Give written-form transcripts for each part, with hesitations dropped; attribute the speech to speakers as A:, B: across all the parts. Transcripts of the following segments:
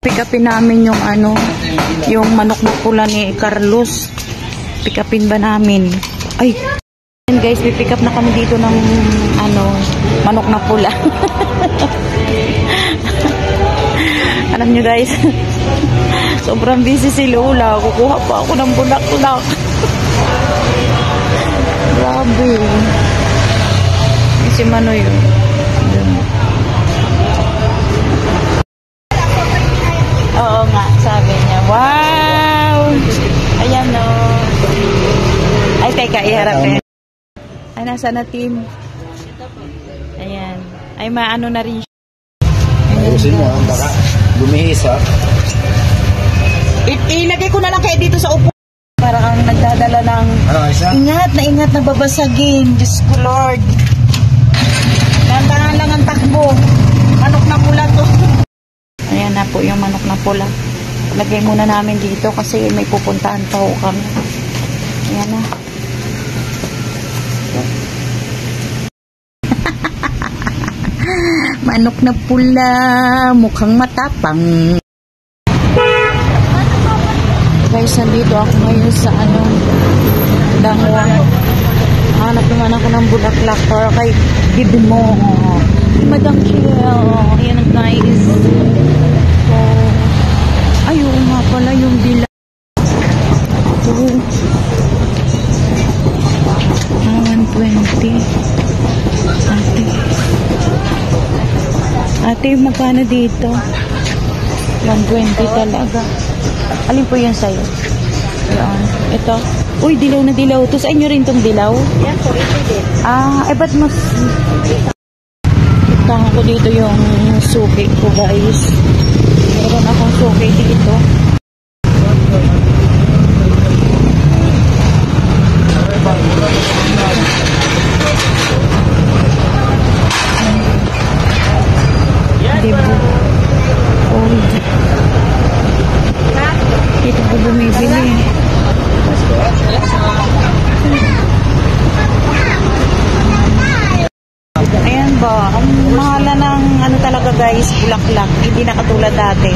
A: Pick upin namin yung yung manok na pula ni Carlos. Pick upin ba namin? Ay, guys, pick up na kami dito ng manok na pula. Alam nyo guys, sobrang busy si Lola. Kukuha pa ako ng bulaklak. Grabe. Si Manoy yun. Oo nga, sabi niya. Wow! Ayan o. Ay, teka, iharap ka. Ay, nasa na team? Ayan. Ay, maano na rin siya.
B: Ayusin mo, baka bumihis ha.
A: Ilagay ko na lang kayo dito sa upo. Para kang nagdadala ng ingat na babasagin. Diyos ko Lord. Nantahan lang ang takbo. Manok na pula to. Ayan na po yung manok na pula. Lagay muna namin dito kasi may pupuntahan pa ho kami. Ayan na. Manok na pula, mukhang matapang. Guys, nandito ako ngayon sa Dangwa. Hanap naman ako ng bulaklak para kay bibi mo. Madam Chill. Ayan ang guys. So, ayun nga pala yung dila. So, 120. Ate, magkano dito? 120 talaga. Alin po yan sa'yo? Ayan. Ito. Uy, dilaw na dilaw. Ito sa inyo rin itong dilaw? Yan po, ito din. Ba't mas... Tanga ko dito yung suki ko, guys. Meron akong suki dito. Dito ko bumibili. Ayan ba, ang mahala ng talaga guys, bulaklak. Hindi na katulad dati.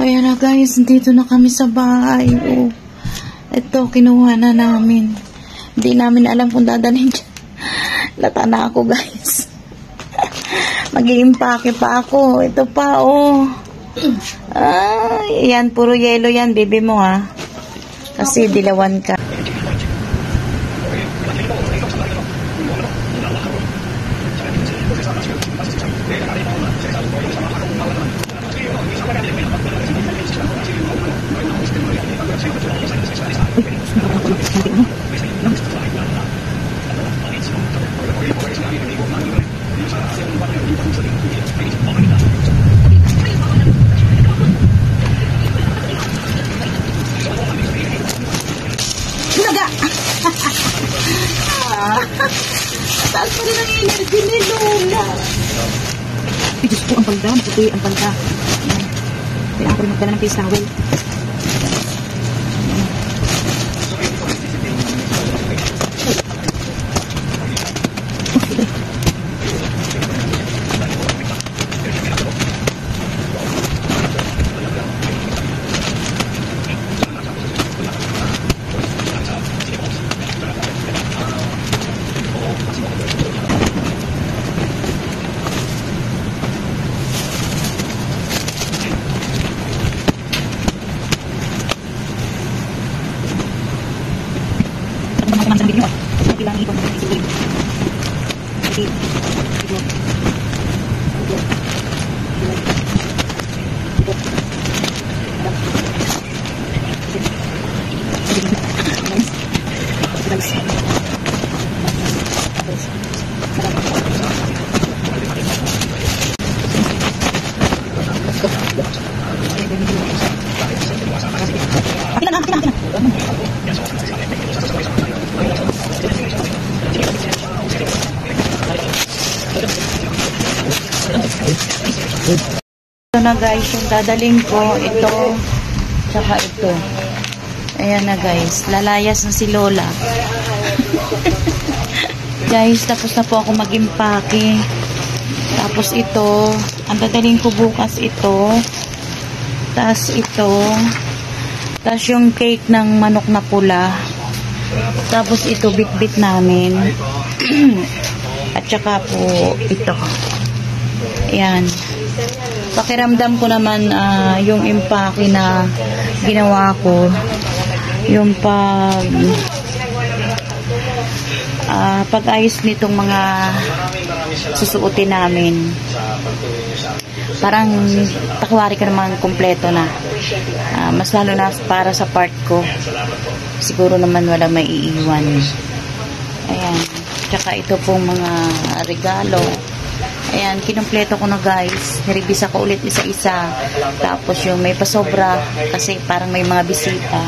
A: Ayan na guys, dito na kami sa bahay. Oh. Ito, kinuha na namin. Hindi namin alam kung dadalhin dyan. Lata na ako guys. Mag-iimpake pa ako. Ito pa, oh. Ay, yan, puro yelo yan, baby mo ha. Kasi dilawan ka. Taas pa rin ang energy ni Lola. Ay, Diyos po, ang palda. Maputi ang palda. Kailangan ko rin magdala ng face towel. Ito na guys, yung dadaling ko, ito, tsaka ito. Ayan na guys, lalayas na si Lola. Guys, tapos na po ako mag-impake. Tapos ito, ang dadaling ko bukas ito. Tapos ito. Tapos yung cake ng manok na pula. Tapos ito, bit-bit namin. At saka po, ito. Ayan. Pakiramdam ko naman yung impake na ginawa ko. Yung pag-ayos nitong mga susuotin namin. Parang takwari ka naman kompleto na. Mas lalo na para sa part ko. Siguro naman wala may iiwan. Ayan. Tsaka ito pong mga regalo. Ayan, kinumpleto ko na guys. Niribisa ko ulit isa-isa. Tapos yung may pasobra kasi parang may mga bisita.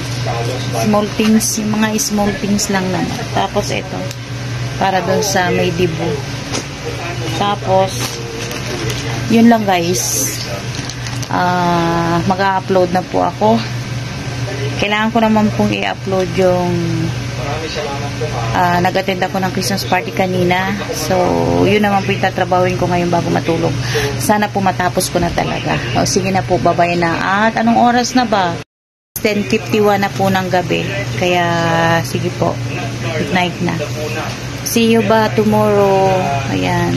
A: Small things, yung mga small things lang naman. Tapos ito, para doon sa may dibu. Tapos, yun lang guys. Mag-upload na po ako. Kailangan ko naman pong i-upload yung nag-attend ako ng Christmas party kanina. So, yun naman po yung tatrabawin ko ngayon bago matulog. Sana po matapos ko na talaga. O, sige na po, babay na. At anong oras na ba? 10:51 na po ng gabi. Kaya, sige po. Good night na. See you ba tomorrow? Ayan.